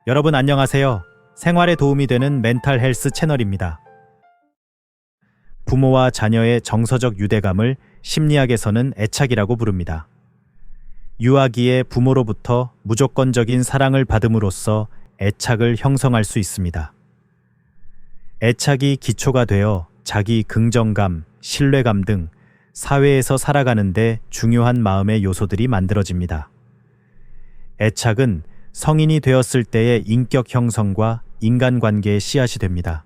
여러분 안녕하세요. 생활에 도움이 되는 멘탈 헬스 채널입니다. 부모와 자녀의 정서적 유대감을 심리학에서는 애착이라고 부릅니다. 유아기에 부모로부터 무조건적인 사랑을 받음으로써 애착을 형성할 수 있습니다. 애착이 기초가 되어 자기 긍정감, 신뢰감 등 사회에서 살아가는데 중요한 마음의 요소들이 만들어집니다. 애착은 성인이 되었을 때의 인격 형성과 인간관계의 씨앗이 됩니다.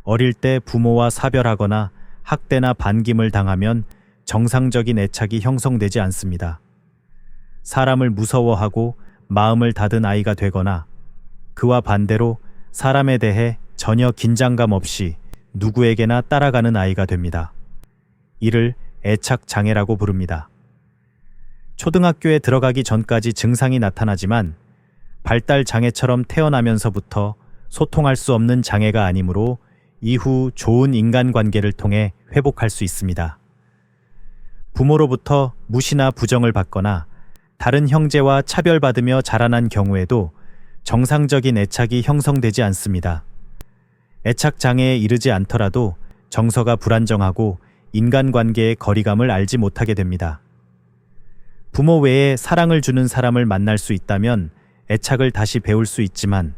어릴 때 부모와 사별하거나 학대나 반김을 당하면 정상적인 애착이 형성되지 않습니다. 사람을 무서워하고 마음을 닫은 아이가 되거나 그와 반대로 사람에 대해 전혀 긴장감 없이 누구에게나 따라가는 아이가 됩니다. 이를 애착장애라고 부릅니다. 초등학교에 들어가기 전까지 증상이 나타나지만 발달 장애처럼 태어나면서부터 소통할 수 없는 장애가 아니므로 이후 좋은 인간관계를 통해 회복할 수 있습니다. 부모로부터 무시나 부정을 받거나 다른 형제와 차별받으며 자라난 경우에도 정상적인 애착이 형성되지 않습니다. 애착장애에 이르지 않더라도 정서가 불안정하고 인간관계의 거리감을 알지 못하게 됩니다. 부모 외에 사랑을 주는 사람을 만날 수 있다면 애착을 다시 배울 수 있지만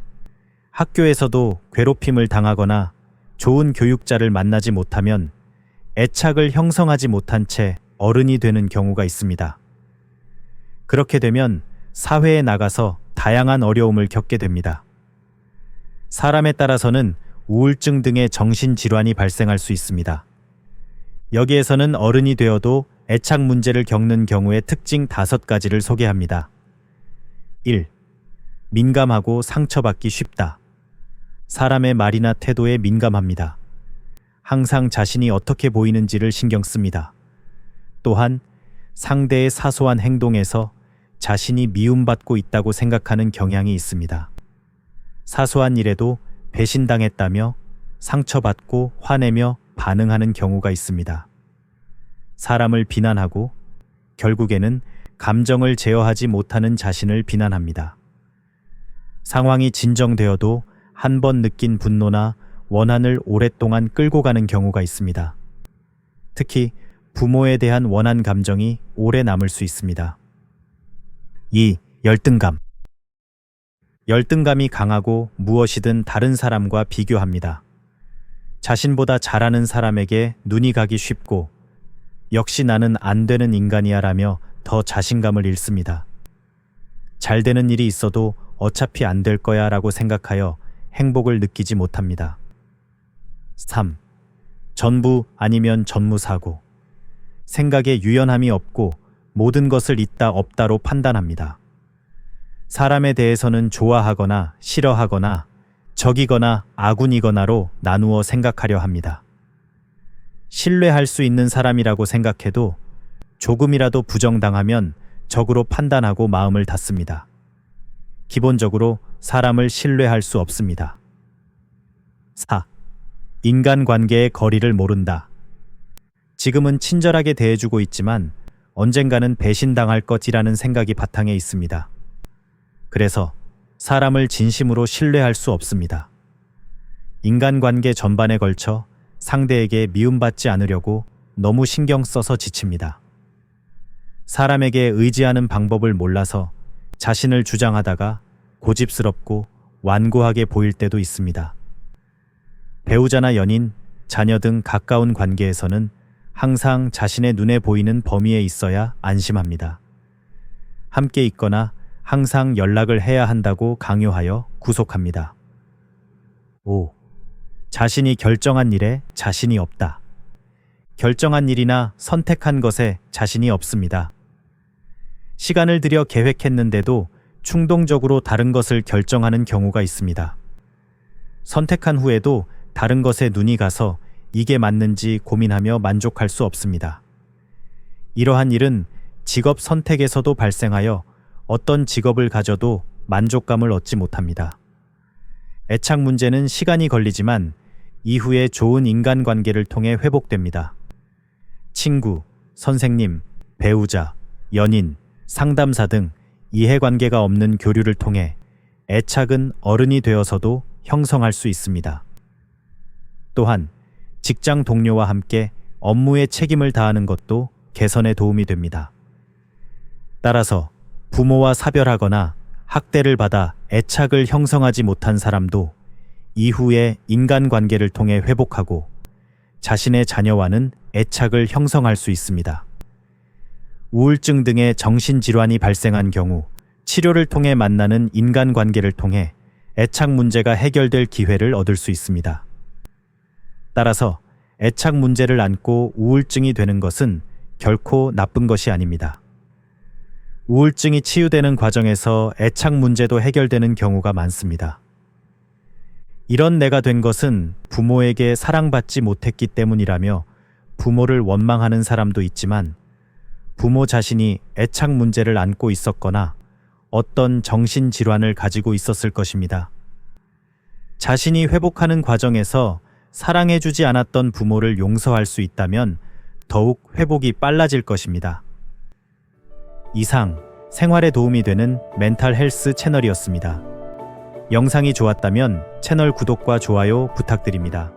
학교에서도 괴롭힘을 당하거나 좋은 교육자를 만나지 못하면 애착을 형성하지 못한 채 어른이 되는 경우가 있습니다. 그렇게 되면 사회에 나가서 다양한 어려움을 겪게 됩니다. 사람에 따라서는 우울증 등의 정신질환이 발생할 수 있습니다. 여기에서는 어른이 되어도 애착 문제를 겪는 경우의 특징 5가지를 소개합니다. 1. 민감하고 상처받기 쉽다. 사람의 말이나 태도에 민감합니다. 항상 자신이 어떻게 보이는지를 신경 씁니다. 또한 상대의 사소한 행동에서 자신이 미움받고 있다고 생각하는 경향이 있습니다. 사소한 일에도 배신당했다며 상처받고 화내며 반응하는 경우가 있습니다. 사람을 비난하고 결국에는 감정을 제어하지 못하는 자신을 비난합니다. 상황이 진정되어도 한 번 느낀 분노나 원한을 오랫동안 끌고 가는 경우가 있습니다. 특히 부모에 대한 원한 감정이 오래 남을 수 있습니다. 2. 열등감. 열등감이 강하고 무엇이든 다른 사람과 비교합니다. 자신보다 잘하는 사람에게 눈이 가기 쉽고 역시 나는 안 되는 인간이야 라며 더 자신감을 잃습니다. 잘 되는 일이 있어도 어차피 안 될 거야 라고 생각하여 행복을 느끼지 못합니다. 3. 전부 아니면 전무사고. 생각에 유연함이 없고 모든 것을 있다 없다로 판단합니다. 사람에 대해서는 좋아하거나 싫어하거나 적이거나 아군이거나로 나누어 생각하려 합니다. 신뢰할 수 있는 사람이라고 생각해도 조금이라도 부정당하면 적으로 판단하고 마음을 닫습니다. 기본적으로 사람을 신뢰할 수 없습니다. 4. 인간관계의 거리를 모른다. 지금은 친절하게 대해주고 있지만 언젠가는 배신당할 것이라는 생각이 바탕에 있습니다. 그래서 사람을 진심으로 신뢰할 수 없습니다. 인간관계 전반에 걸쳐 상대에게 미움받지 않으려고 너무 신경 써서 지칩니다. 사람에게 의지하는 방법을 몰라서 자신을 주장하다가 고집스럽고 완고하게 보일 때도 있습니다. 배우자나 연인, 자녀 등 가까운 관계에서는 항상 자신의 눈에 보이는 범위에 있어야 안심합니다. 함께 있거나 항상 연락을 해야 한다고 강요하여 구속합니다. 5. 자신이 결정한 일에 자신이 없다. 결정한 일이나 선택한 것에 자신이 없습니다. 시간을 들여 계획했는데도 충동적으로 다른 것을 결정하는 경우가 있습니다. 선택한 후에도 다른 것에 눈이 가서 이게 맞는지 고민하며 만족할 수 없습니다. 이러한 일은 직업 선택에서도 발생하여 어떤 직업을 가져도 만족감을 얻지 못합니다. 애착 문제는 시간이 걸리지만 이후에 좋은 인간관계를 통해 회복됩니다. 친구, 선생님, 배우자, 연인, 상담사 등 이해관계가 없는 교류를 통해 애착은 어른이 되어서도 형성할 수 있습니다. 또한 직장 동료와 함께 업무에 책임을 다하는 것도 개선에 도움이 됩니다. 따라서 부모와 사별하거나 학대를 받아 애착을 형성하지 못한 사람도 이후에 인간관계를 통해 회복하고 자신의 자녀와는 애착을 형성할 수 있습니다. 우울증 등의 정신질환이 발생한 경우 치료를 통해 만나는 인간관계를 통해 애착 문제가 해결될 기회를 얻을 수 있습니다. 따라서 애착 문제를 안고 우울증이 되는 것은 결코 나쁜 것이 아닙니다. 우울증이 치유되는 과정에서 애착 문제도 해결되는 경우가 많습니다. 이런 내가 된 것은 부모에게 사랑받지 못했기 때문이라며 부모를 원망하는 사람도 있지만 부모 자신이 애착 문제를 안고 있었거나 어떤 정신질환을 가지고 있었을 것입니다. 자신이 회복하는 과정에서 사랑해주지 않았던 부모를 용서할 수 있다면 더욱 회복이 빨라질 것입니다. 이상 생활에 도움이 되는 멘탈 헬스 채널이었습니다. 영상이 좋았다면 채널 구독과 좋아요 부탁드립니다.